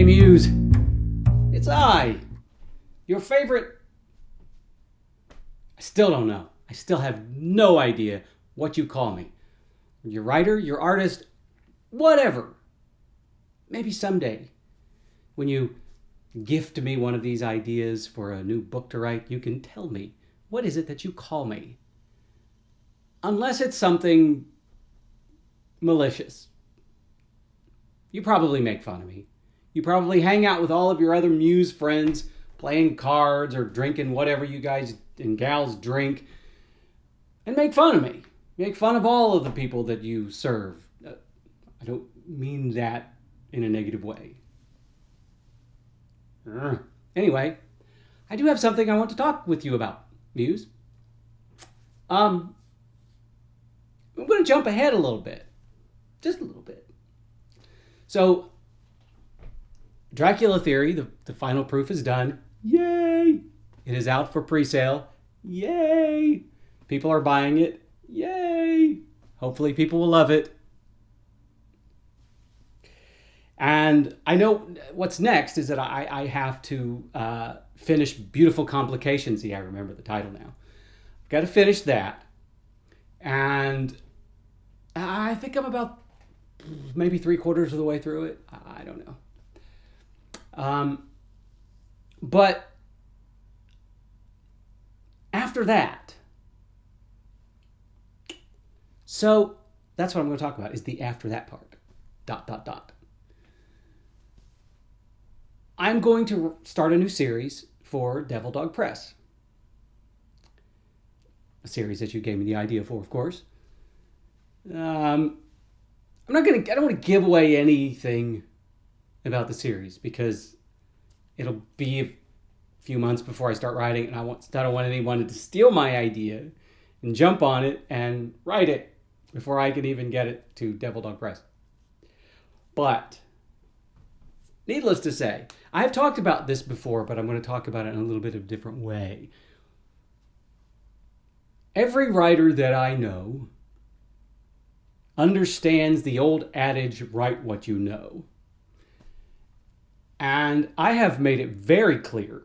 Hey Muse, it's I, your favorite. I still don't know. I still have no idea what you call me. Your writer, your artist, whatever. Maybe someday, when you gift me one of these ideas for a new book to write, you can tell me, what is it that you call me? Unless it's something malicious. You probably make fun of me. You probably hang out with all of your other Muse friends, playing cards or drinking whatever you guys and gals drink, and make fun of me. Make fun of all of the people that you serve. I don't mean that in a negative way. Anyway, I do have something I want to talk with you about, Muse. I'm going to jump ahead a little bit. Just a little bit. So, Dracula Theory, the final proof is done. Yay! It is out for pre-sale. Yay! People are buying it. Yay! Hopefully people will love it. And I know what's next is that I have to finish Beautiful Complications. See, I remember the title now. I've got to finish that. And I think I'm about maybe 3/4 of the way through it. I don't know. But after that, so that's what I'm going to talk about, is the after that part. ... I'm going to start a new series for Devil Dog Press. A series that you gave me the idea for, of course. I don't want to give away anything about the series because it'll be a few months before I start writing, and I don't want anyone to steal my idea and jump on it and write it before I can even get it to Devil Dog Press. But needless to say, I've talked about this before, but I'm going to talk about it in a little bit of a different way. Every writer that I know understands the old adage, write what you know. And I have made it very clear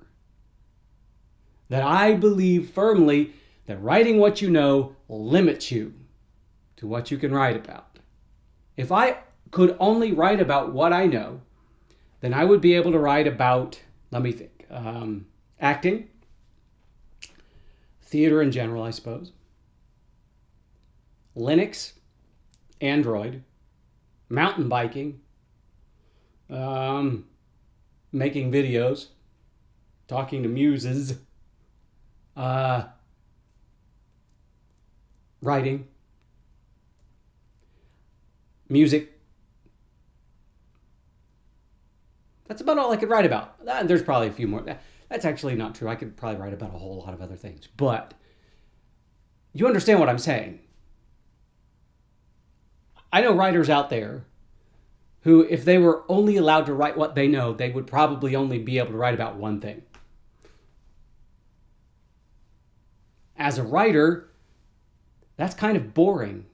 that I believe firmly that writing what you know limits you to what you can write about. If I could only write about what I know, then I would be able to write about, let me think, acting, theater in general, I suppose, Linux, Android, mountain biking, making videos, talking to muses, writing, music. That's about all I could write about. There's probably a few more. That's actually not true. I could probably write about a whole lot of other things. But you understand what I'm saying. I know writers out there who, if they were only allowed to write what they know, they would probably only be able to write about one thing. As a writer, that's kind of boring.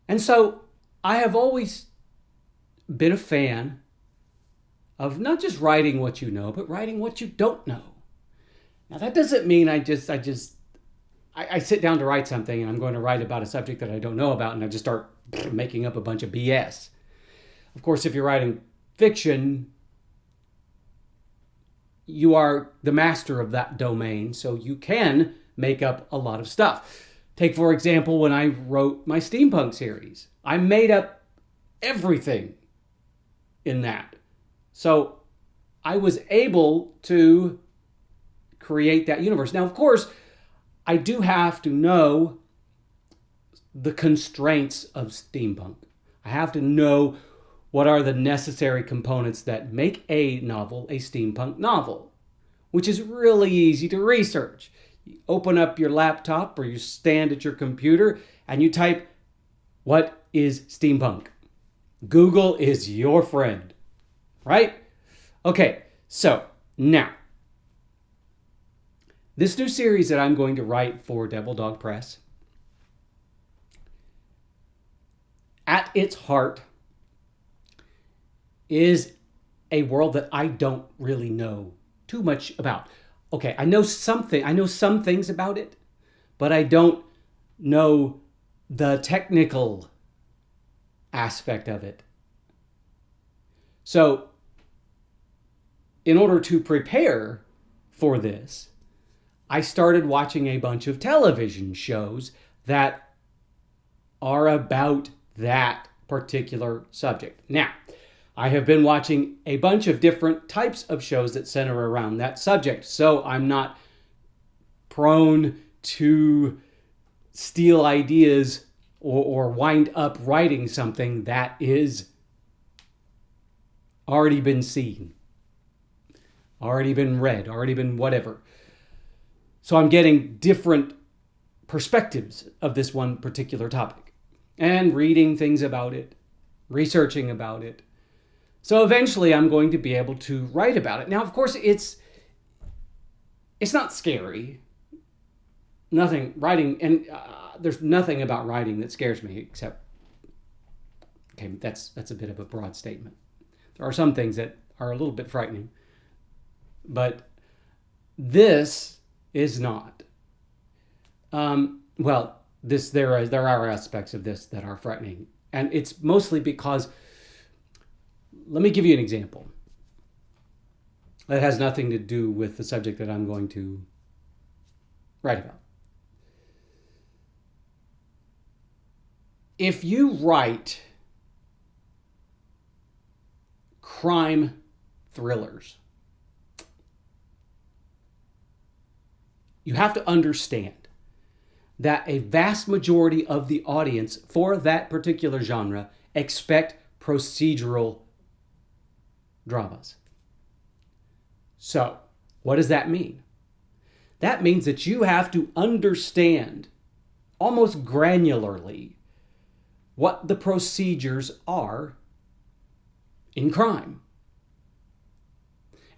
And so I have always been a fan of not just writing what you know, but writing what you don't know. Now that doesn't mean I sit down to write something and I'm going to write about a subject that I don't know about and I just start making up a bunch of BS. Of course, if you're writing fiction, you are the master of that domain, so you can make up a lot of stuff. Take, for example, when I wrote my steampunk series. I made up everything in that. So I was able to create that universe. Now, of course, I do have to know the constraints of steampunk. I have to know what are the necessary components that make a novel a steampunk novel, which is really easy to research. You open up your laptop or you stand at your computer and you type, what is steampunk? Google is your friend, right? Okay, so now, this new series that I'm going to write for Devil Dog Press, at its heart, is a world that I don't really know too much about. Okay, I know some things about it, but I don't know the technical aspect of it. So, in order to prepare for this, I started watching a bunch of television shows that are about that particular subject. Now, I have been watching a bunch of different types of shows that center around that subject, so I'm not prone to steal ideas or wind up writing something that is already been seen, already been read, already been whatever. So I'm getting different perspectives of this one particular topic and reading things about it, researching about it. So eventually I'm going to be able to write about it. Now, of course, it's not scary. Nothing writing, and there's nothing about writing that scares me except, okay, that's a bit of a broad statement. There are some things that are a little bit frightening, but this is not. There are aspects of this that are frightening, and it's mostly because, let me give you an example that has nothing to do with the subject that I'm going to write about. If you write crime thrillers, you have to understand that a vast majority of the audience for that particular genre expect procedural dramas. So, what does that mean? That means that you have to understand almost granularly what the procedures are in crime.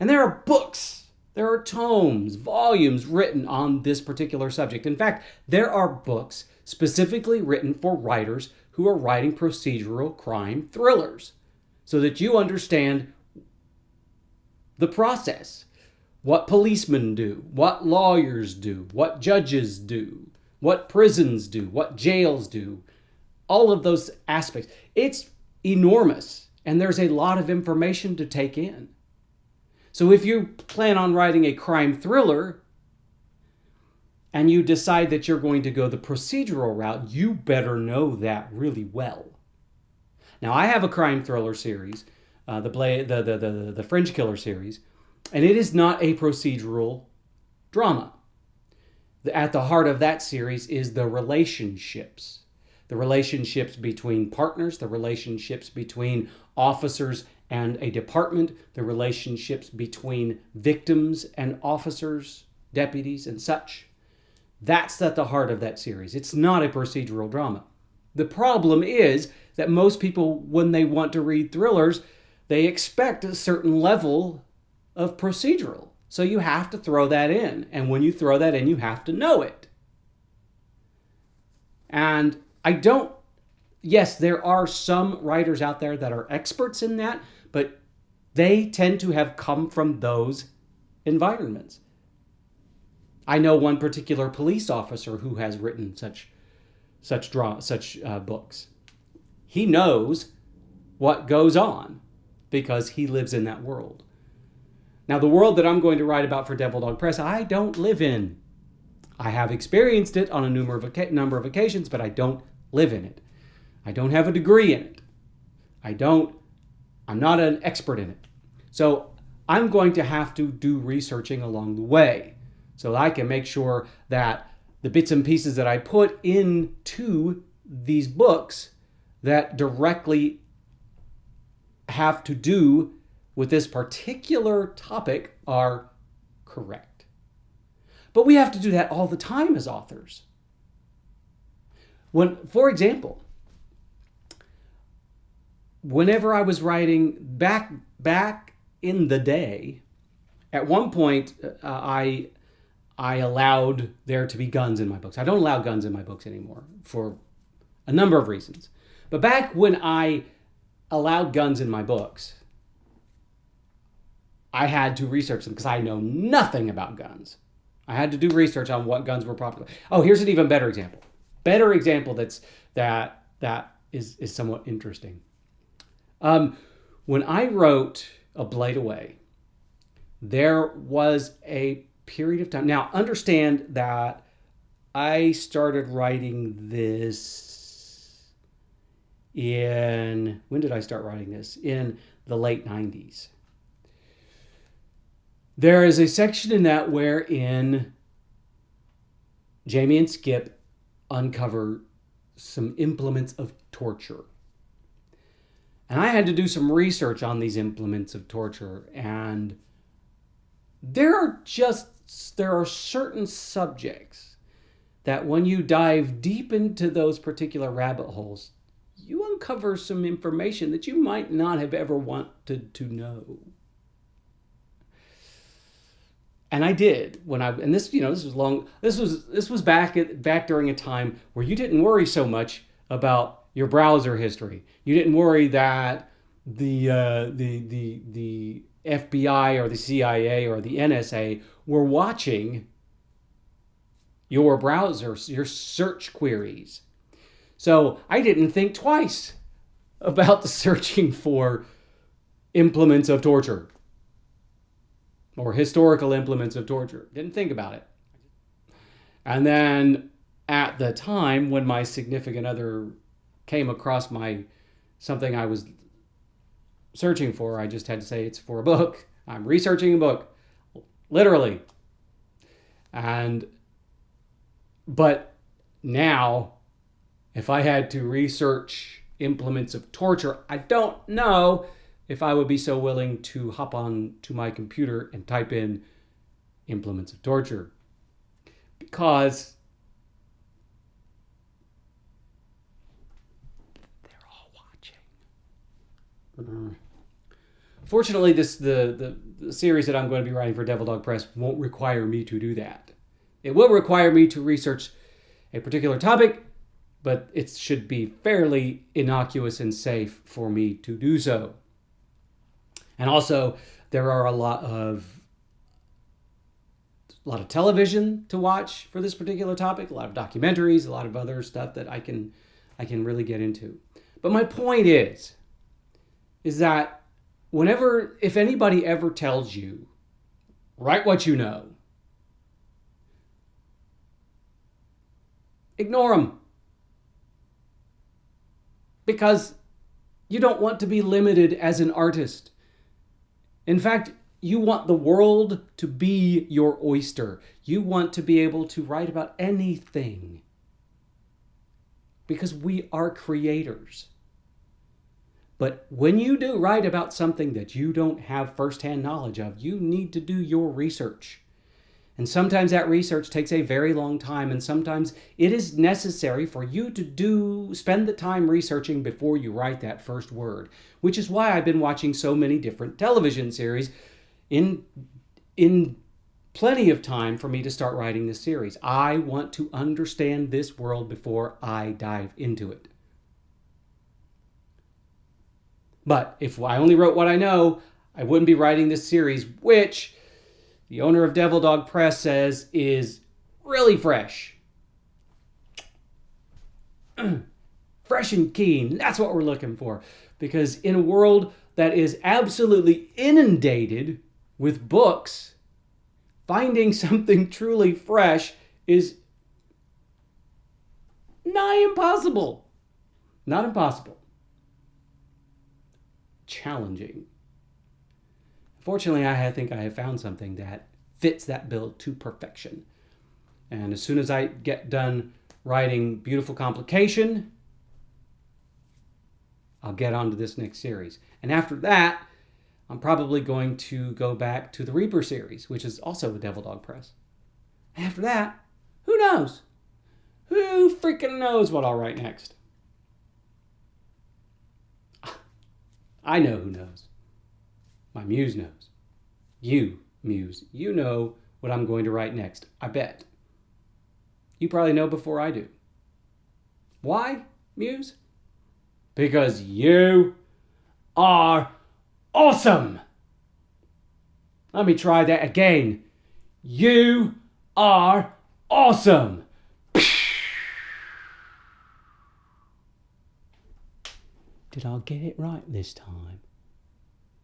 And there are books, there are tomes, volumes written on this particular subject. In fact, there are books specifically written for writers who are writing procedural crime thrillers so that you understand the process, what policemen do, what lawyers do, what judges do, what prisons do, what jails do, all of those aspects. It's enormous, and there's a lot of information to take in. So if you plan on writing a crime thriller and you decide that you're going to go the procedural route, you better know that really well. Now, I have a crime thriller series, the Fringe Killer series, and it is not a procedural drama. At the heart of that series is the relationships between partners, the relationships between officers and a department, the relationships between victims and officers, deputies, and such. That's at the heart of that series. It's not a procedural drama. The problem is that most people, when they want to read thrillers, they expect a certain level of procedural. So you have to throw that in. And when you throw that in, you have to know it. And yes, there are some writers out there that are experts in that, but they tend to have come from those environments. I know one particular police officer who has written such books. He knows what goes on because he lives in that world. Now, the world that I'm going to write about for Devil Dog Press, I don't live in. I have experienced it on a number of occasions, but I don't live in it. I don't have a degree in it. I'm not an expert in it. So I'm going to have to do researching along the way so that I can make sure that the bits and pieces that I put into these books that directly have to do with this particular topic are correct. But we have to do that all the time as authors. For example, whenever I was writing back in the day, at one point I allowed there to be guns in my books. I don't allow guns in my books anymore for a number of reasons. But back when I allowed guns in my books, I had to research them because I know nothing about guns. I had to do research on what guns were popular. Oh, here's an even better example. Better example that is somewhat interesting. When I wrote A Blade Away, there was a period of time. Now, understand that I started writing this when did I start writing this? In the late 90s. There is a section in that wherein Jamie and Skip uncover some implements of torture. And I had to do some research on these implements of torture. And there are certain subjects that when you dive deep into those particular rabbit holes, you uncover some information that you might not have ever wanted to know. And I did this was back during a time where you didn't worry so much about your browser history. You didn't worry that the FBI or the CIA or the NSA were watching your browser, your search queries. So I didn't think twice about the searching for implements of torture or historical implements of torture. Didn't think about it. And then at the time when my significant other came across something I was searching for, I just had to say it's for a book. I'm researching a book, literally. But now, if I had to research implements of torture, I don't know if I would be so willing to hop on to my computer and type in implements of torture. Because they're all watching. Fortunately, the series that I'm going to be writing for Devil Dog Press won't require me to do that. It will require me to research a particular topic, but it should be fairly innocuous and safe for me to do so. And also, there are a lot of television to watch for this particular topic, a lot of documentaries, a lot of other stuff that I can really get into. But my point is that if anybody ever tells you, write what you know, ignore them. Because you don't want to be limited as an artist. In fact, you want the world to be your oyster. You want to be able to write about anything. Because we are creators. But when you do write about something that you don't have firsthand knowledge of, you need to do your research. And sometimes that research takes a very long time, and sometimes it is necessary for you to spend the time researching before you write that first word, which is why I've been watching so many different television series in plenty of time for me to start writing this series. I want to understand this world before I dive into it. But if I only wrote what I know, I wouldn't be writing this series, which the owner of Devil Dog Press says is really fresh. Fresh and keen. That's what we're looking for. Because in a world that is absolutely inundated with books, finding something truly fresh is nigh impossible. Not impossible. Challenging. Fortunately, I think I have found something that fits that bill to perfection. And as soon as I get done writing Beautiful Complication, I'll get on to this next series. And after that, I'm probably going to go back to the Reaper series, which is also with Devil Dog Press. After that, who knows? Who freaking knows what I'll write next? I know who knows. My muse knows. You, muse, you know what I'm going to write next. I bet. You probably know before I do. Why, muse? Because you are awesome! Let me try that again. You are awesome. Did I get it right this time?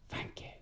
Thank you.